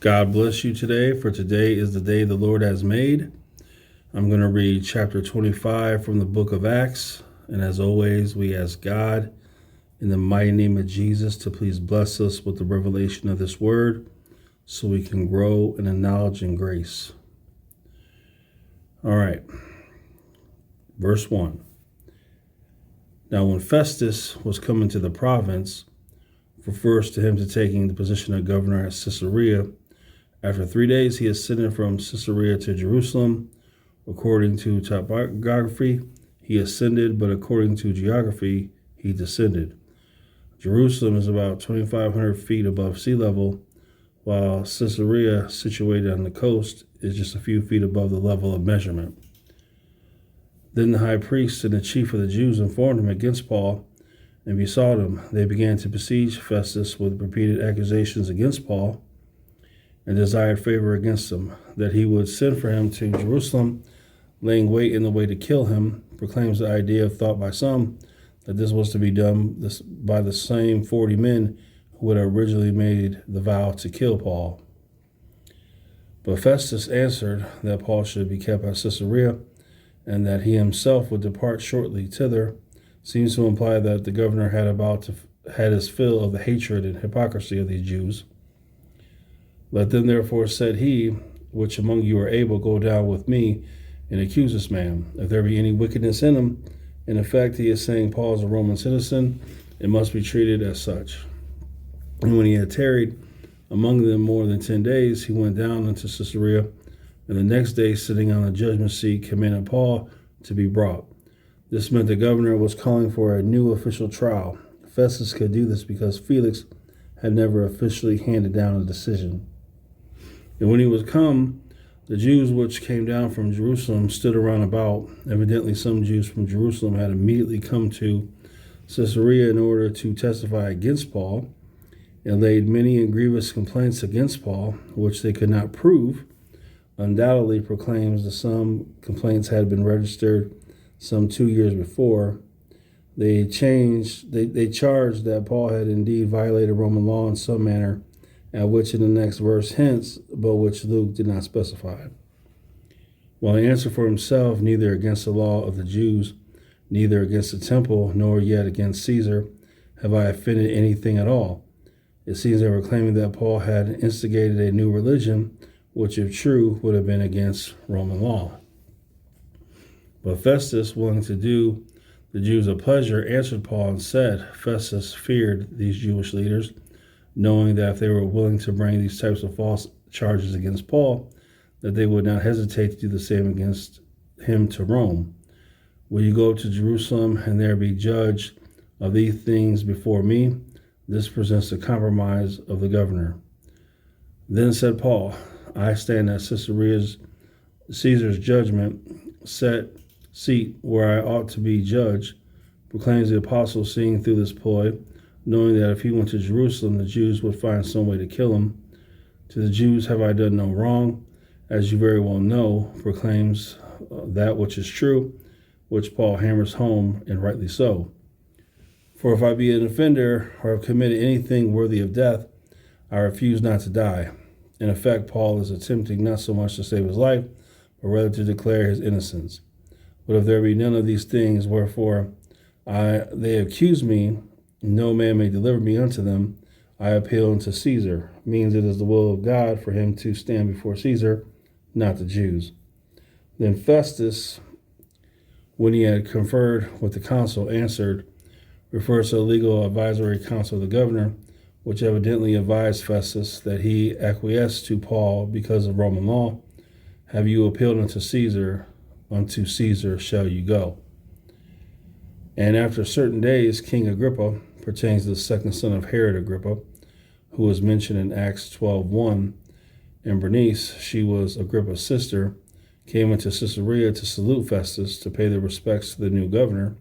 God bless you today, for today is the day the Lord has made. I'm going to read chapter 25 from the book of Acts. And as always, we ask God in the mighty name of Jesus to please bless us with the revelation of this word so we can grow in the knowledge and grace. All right. Verse 1. Now when Festus was come into the province, refers to him to taking the position of governor at Caesarea. After 3 days, he ascended from Caesarea to Jerusalem. According to topography, he ascended, but according to geography, he descended. Jerusalem is about 2,500 feet above sea level, while Caesarea, situated on the coast, is just a few feet above the level of measurement. Then the high priest and the chief of the Jews informed him against Paul and besought him. They began to besiege Festus with repeated accusations against Paul and desired favor against him, that he would send for him to Jerusalem, laying wait in the way to kill him. Proclaims the idea thought by some that this was to be done by the same 40 men who had originally made the vow to kill Paul. But Festus answered that Paul should be kept at Caesarea, and that he himself would depart shortly thither. Seems to imply that the governor had his fill of the hatred and hypocrisy of these Jews. Let them therefore, said he, which among you are able, go down with me and accuse this man. If there be any wickedness in him, in effect he is saying Paul is a Roman citizen, and must be treated as such. And when he had tarried among them more than 10 days, he went down into Caesarea, and the next day, sitting on the judgment seat, commanded Paul to be brought. This meant the governor was calling for a new official trial. Festus could do this because Felix had never officially handed down a decision. And when he was come, the Jews which came down from Jerusalem stood around about. Evidently some Jews from Jerusalem had immediately come to Caesarea in order to testify against Paul, and laid many and grievous complaints against Paul, which they could not prove. Undoubtedly proclaims that some complaints had been registered some 2 years before. They charged that Paul had indeed violated Roman law in some manner, at which in the next verse hints, but which Luke did not specify. While he answered for himself, neither against the law of the Jews, neither against the temple, nor yet against Caesar, have I offended anything at all. It seems they were claiming that Paul had instigated a new religion, which, if true, would have been against Roman law. But Festus, willing to do the Jews a pleasure, answered Paul and said, Festus feared these Jewish leaders, knowing that if they were willing to bring these types of false charges against Paul, that they would not hesitate to do the same against him to Rome. Will you go to Jerusalem and there be judged of these things before me? This presents a compromise of the governor. Then said Paul, I stand at Caesar's judgment seat where I ought to be judged, proclaims the apostle, seeing through this ploy, knowing that if he went to Jerusalem, the Jews would find some way to kill him. To the Jews have I done no wrong, as you very well know, proclaims that which is true, which Paul hammers home, and rightly so. For if I be an offender or have committed anything worthy of death, I refuse not to die. In effect, Paul is attempting not so much to save his life, but rather to declare his innocence. But if there be none of these things, wherefore they accuse me, no man may deliver me unto them, I appeal unto Caesar. Means it is the will of God for him to stand before Caesar, not the Jews. Then Festus, when he had conferred with the council, answered, refers to the legal advisory council of the governor, which evidently advised Festus that he acquiesced to Paul because of Roman law. Have you appealed unto Caesar shall you go. And after certain days, King Agrippa, pertains to the second son of Herod Agrippa, who was mentioned in Acts 12:1, and Bernice, she was Agrippa's sister, came into Caesarea to salute Festus, to pay their respects to the new governor.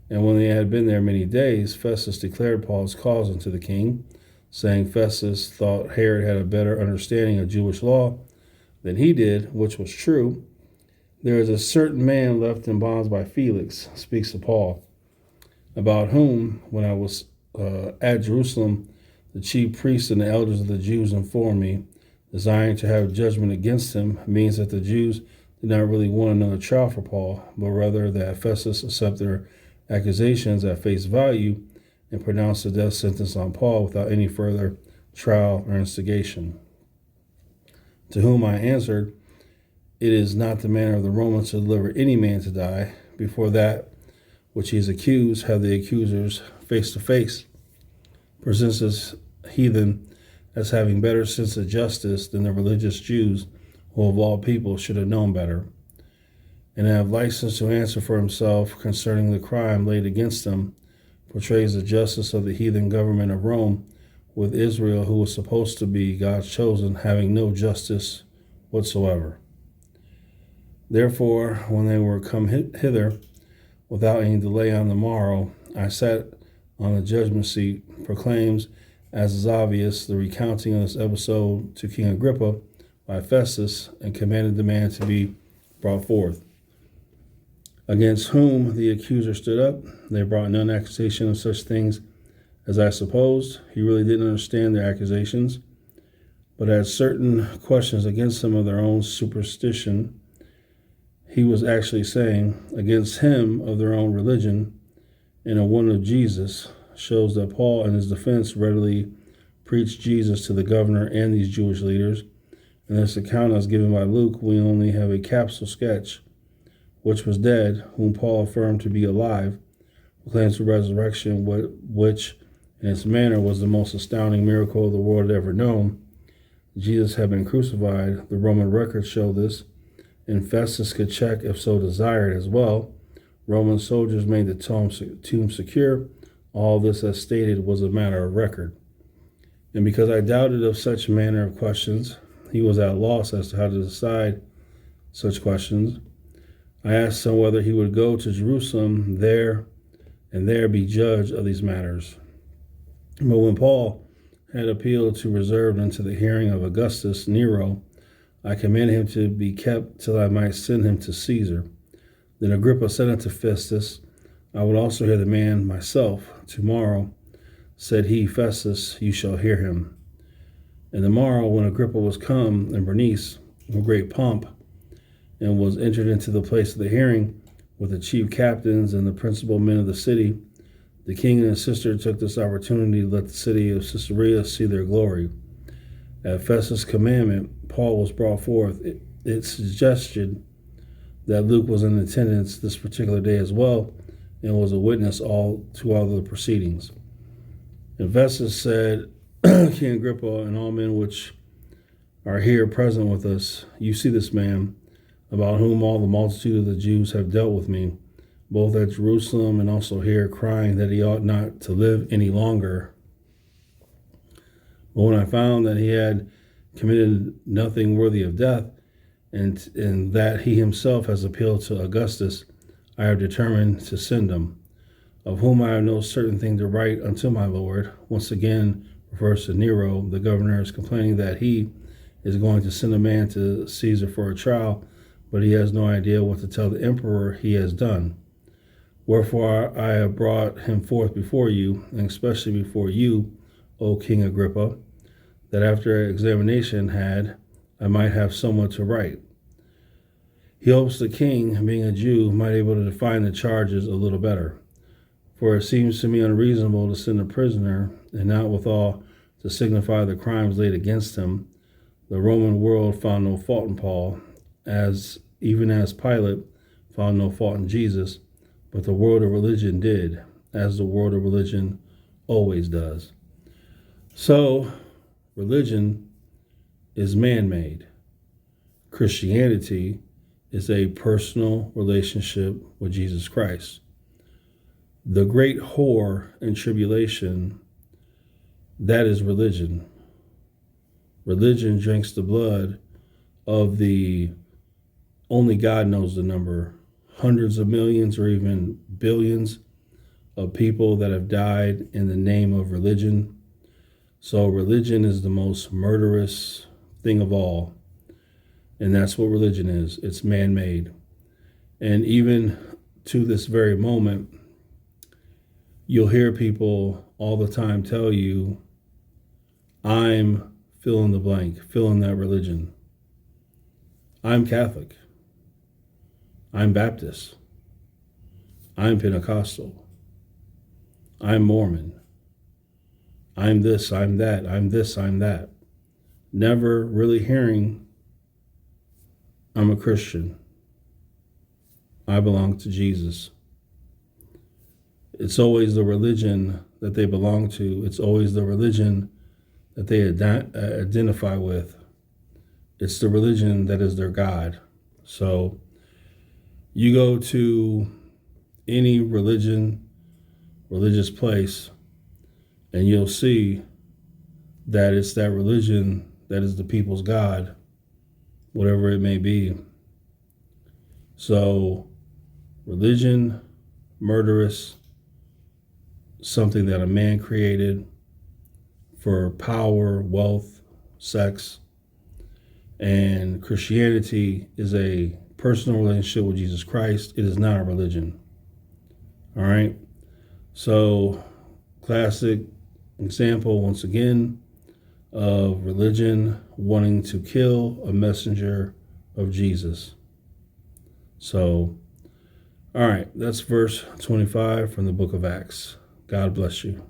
And when they had been there many days, Festus declared Paul's cause unto the king, saying Festus thought Herod had a better understanding of Jewish law than he did, which was true. There is a certain man left in bonds by Felix, speaks to Paul, about whom, when I was at Jerusalem, the chief priests and the elders of the Jews informed me desiring to have judgment against him means that the Jews did not really want another trial for Paul, but rather that Festus accept their accusations at face value and pronounce the death sentence on Paul without any further trial or instigation. To whom I answered, it is not the manner of the Romans to deliver any man to die before that which he is accused have the accusers face to face. Presents this heathen as having better sense of justice than the religious Jews, who of all people should have known better, and have license to answer for himself concerning the crime laid against him, portrays the justice of the heathen government of Rome, with Israel, who was supposed to be God's chosen, having no justice whatsoever. Therefore, when they were come hither, without any delay on the morrow, I sat on the judgment seat, proclaims, as is obvious, the recounting of this episode to King Agrippa by Festus, and commanded the man to be brought forth. Against whom the accuser stood up, they brought none accusation of such things as I supposed. He really didn't understand their accusations, but had certain questions against him of their own superstition. He was actually saying against him of their own religion, and a one of Jesus, shows that Paul in his defense readily preached Jesus to the governor and these Jewish leaders. In this account as given by Luke, we only have a capsule sketch, which was dead, whom Paul affirmed to be alive, proclaims the resurrection, which in its manner was the most astounding miracle the world had ever known. Jesus had been crucified. The Roman records show this, and Festus could check if so desired as well. Roman soldiers made the tomb secure. All this, as stated, was a matter of record. And because I doubted of such manner of questions, he was at a loss as to how to decide such questions. I asked him whether he would go to Jerusalem there be judge of these matters. But when Paul had appealed to reserve unto the hearing of Augustus Nero, I commanded him to be kept till I might send him to Caesar. Then Agrippa said unto Festus, I would also hear the man myself. Tomorrow, said he, Festus, you shall hear him. And the morrow, when Agrippa was come, and Bernice, with great pomp, and was entered into the place of the hearing, with the chief captains and the principal men of the city, the king and his sister took this opportunity to let the city of Caesarea see their glory. At Festus' commandment, Paul was brought forth. It suggested that Luke was in attendance this particular day as well, and was a witness to all the proceedings. And Festus said, King Agrippa and all men which are here present with us, you see this man, about whom all the multitude of the Jews have dealt with me, both at Jerusalem and also here, crying that he ought not to live any longer. But when I found that he had committed nothing worthy of death, and that he himself has appealed to Augustus, I have determined to send him, of whom I have no certain thing to write unto my Lord. Once again refers to Nero. The governor is complaining that he is going to send a man to Caesar for a trial, but he has no idea what to tell the emperor he has done. Wherefore I have brought him forth before you, and especially before you, O King Agrippa, that after examination had, I might have somewhat to write. He hopes the king, being a Jew, might be able to define the charges a little better. For it seems to me unreasonable to send a prisoner, and not withal to signify the crimes laid against him. The Roman world found no fault in Paul, even as Pilate found no fault in Jesus, but the world of religion did, as the world of religion always does. So, religion is man-made. Christianity is a personal relationship with Jesus Christ. The great whore and tribulation, that is religion. Religion drinks the blood of the, only God knows the number, hundreds of millions or even billions of people that have died in the name of religion. So religion is the most murderous thing of all. And that's what religion is. It's man-made. And even to this very moment, you'll hear people all the time tell you, I'm fill in the blank, fill in that religion. I'm Catholic. I'm Baptist. I'm Pentecostal. I'm Mormon. I'm this, I'm that, I'm this, I'm that. Never really hearing, I'm a Christian. I belong to Jesus. It's always the religion that they belong to. It's always the religion that they identify with. It's the religion that is their God. So you go to any religious place, and you'll see that it's that religion that is the people's God, whatever it may be. So religion, murderous, something that a man created for power, wealth, sex. And Christianity is a personal relationship with Jesus Christ. It is not a religion. All right. So, classic example, once again, of religion wanting to kill a messenger of Jesus. So, all right, that's verse 25 from the book of Acts. God bless you.